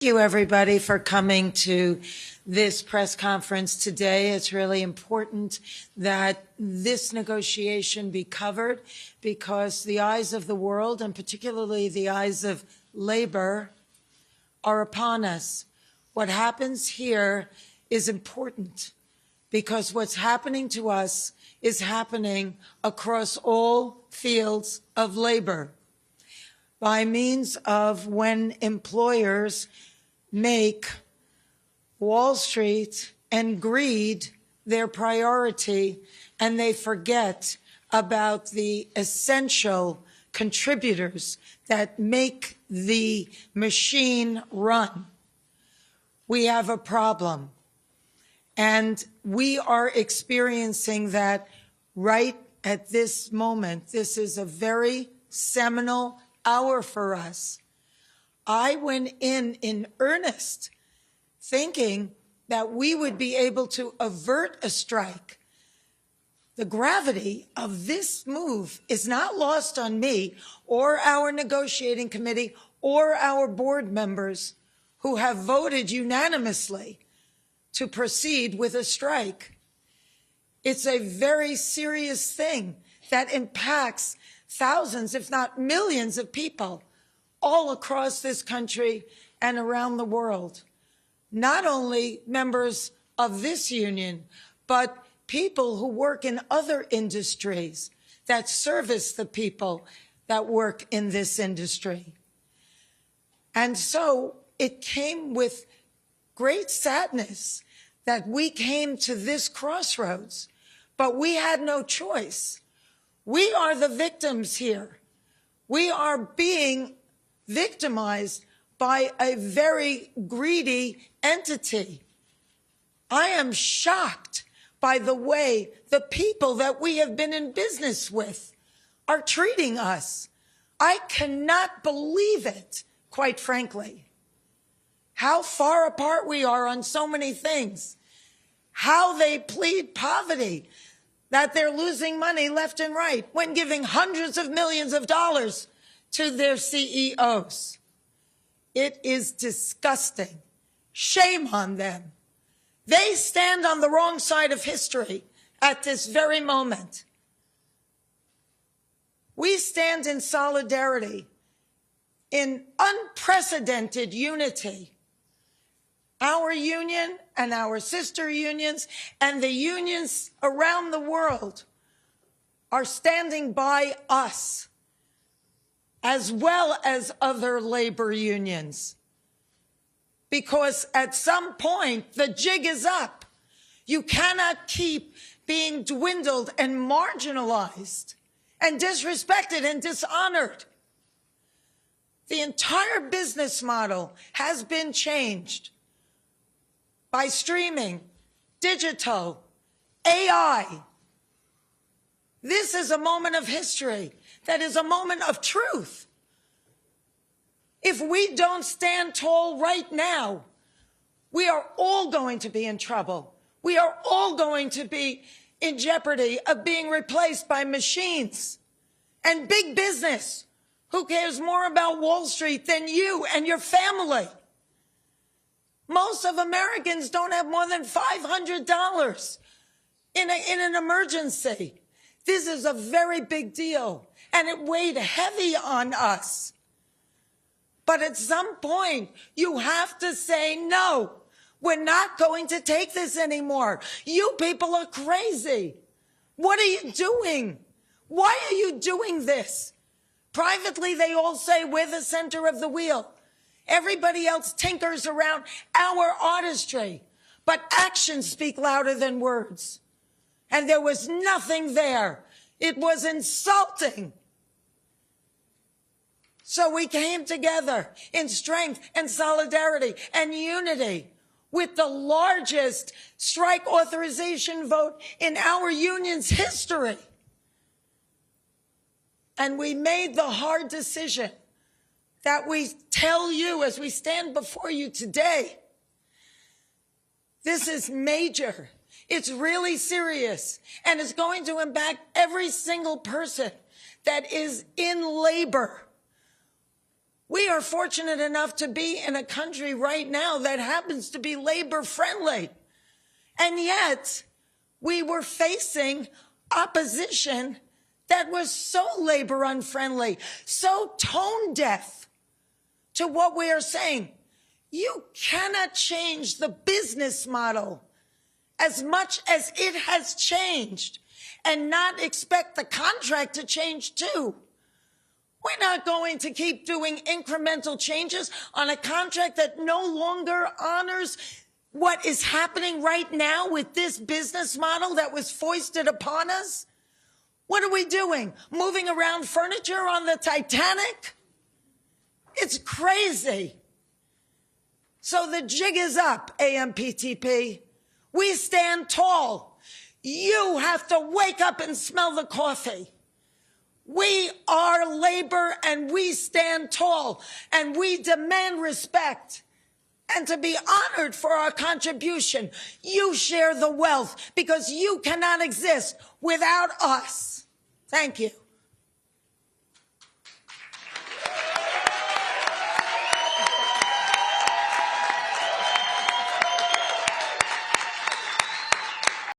Thank you, everybody, for coming to this press conference today. It's really important that this negotiation be covered because the eyes of the world, and particularly the eyes of labor, are upon us. What happens here is important because what's happening to us is happening across all fields of labor by means of when employers make Wall Street and greed their priority, and they forget about the essential contributors that make the machine run. We have a problem, and we are experiencing that right at this moment. This is a very seminal hour for us. I went in earnest, thinking that we would be able to avert a strike. The gravity of this move is not lost on me or our negotiating committee or our board members who have voted unanimously to proceed with a strike. It's a very serious thing that impacts thousands, if not millions of people all across this country and around the world. Not only members of this union, but people who work in other industries that service the people that work in this industry. And so it came with great sadness that we came to this crossroads, but we had no choice. We are the victims here. We are being victimized by a very greedy entity. I am shocked by the way the people that we have been in business with are treating us. I cannot believe it, quite frankly. How far apart we are on so many things. How they plead poverty, that they're losing money left and right when giving hundreds of millions of dollars to their CEOs. It is disgusting. Shame on them. They stand on the wrong side of history at this very moment. We stand in solidarity, in unprecedented unity. Our union and our sister unions and the unions around the world are standing by us, as well as other labor unions. Because at some point, the jig is up. You cannot keep being dwindled and marginalized and disrespected and dishonored. The entire business model has been changed by streaming, digital, AI. This is a moment of history. That is a moment of truth. If we don't stand tall right now, we are all going to be in trouble. We are all going to be in jeopardy of being replaced by machines and big business, who cares more about Wall Street than you and your family. Most of Americans don't have more than $500 in an emergency. This is a very big deal, and it weighed heavy on us. But at some point, you have to say, no, we're not going to take this anymore. You people are crazy. What are you doing? Why are you doing this? Privately, they all say we're the center of the wheel. Everybody else tinkers around our artistry, but actions speak louder than words. And there was nothing there. It was insulting. So we came together in strength and solidarity and unity with the largest strike authorization vote in our union's history. And we made the hard decision that we tell you as we stand before you today. This is major. It's really serious, and it's going to impact every single person that is in labor. We are fortunate enough to be in a country right now that happens to be labor friendly. And yet we were facing opposition that was so labor unfriendly, so tone deaf to what we are saying. You cannot change the business model as much as it has changed and not expect the contract to change too. We're not going to keep doing incremental changes on a contract that no longer honors what is happening right now with this business model that was foisted upon us. What are we doing? Moving around furniture on the Titanic? It's crazy. So the jig is up, AMPTP. We stand tall. You have to wake up and smell the coffee. We are labor and we stand tall and we demand respect and to be honored for our contribution. You share the wealth because you cannot exist without us. Thank you.